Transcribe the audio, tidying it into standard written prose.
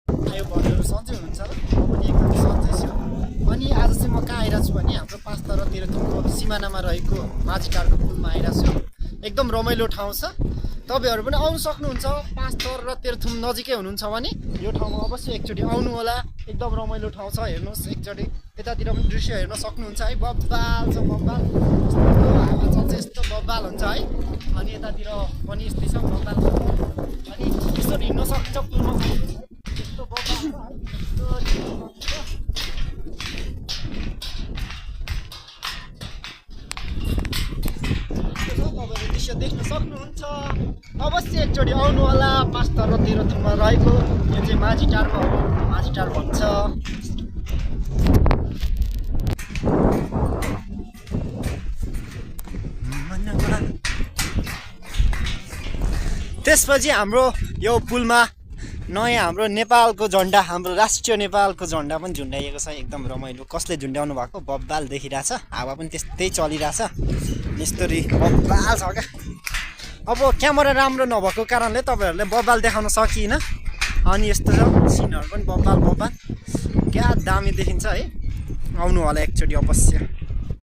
आयो भन्नु सन्चै हुनुहुन्छ र म पनि एकदम सन्चै छु। अनि आज चाहिँ म कहाँ आइरहेको छु भने हाम्रो पाँचथर र तेह्रथुमको सिमानामा रहेको माझीटारको पुलमा आइरहेको छु। एकदम रमाइलो ठाउँ छ, तपाईँहरू पनि आउनु सक्नुहुन्छ। पाँचथर र तेह्रथुम नजिकै हुनुहुन्छ भने यो ठाउँमा अवश्य एकचोटि आउनु होला। एकदम रमाइलो ठाउँ छ, हेर्नुहोस् एकचोटि यतातिर पनि दृश्य हेर्न सक्नुहुन्छ है। बब्बाल छ, बब्बाल यस्तो हावा चल्छ, यस्तो बब्बाल हुन्छ है। अनि यतातिर पनि यस्तै छ बब्बाल, अनि यसो हिँड्न सक्छ पुलमा, यस्तो बब्बाल छ है, यस्तो हिँड्न सक्छ। तपाईँले दृश्य देख्न सक्नुहुन्छ। अवश्य एकचोटि आउनु होला। पाँचथर र तेह्रथुममा रहेको यो चाहिँ माझीटारमा हो, माझीटार भन्छ। त्यसपछि हाम्रो यो पुलमा नयाँ हाम्रो नेपालको झन्डा, हाम्रो राष्ट्रिय नेपालको झन्डा पनि झुन्डाइएको छ। एकदम रमाइलो। कसले झुन्ड्याउनु भएको बब्बाल देखिरहेछ, हावा पनि त्यस्तै चलिरहेछ, यस्तरी बब्बाल छ क्या। अब क्यामेरा राम्रो नभएको कारणले तपाईँहरूले बब्बाल देखाउन सकिनँ। अनि यस्तो छ सिनहरू पनि बब्बाल बब्बाल, क्या दामी देखिन्छ है। आउनु होला एकचोटि अवश्य।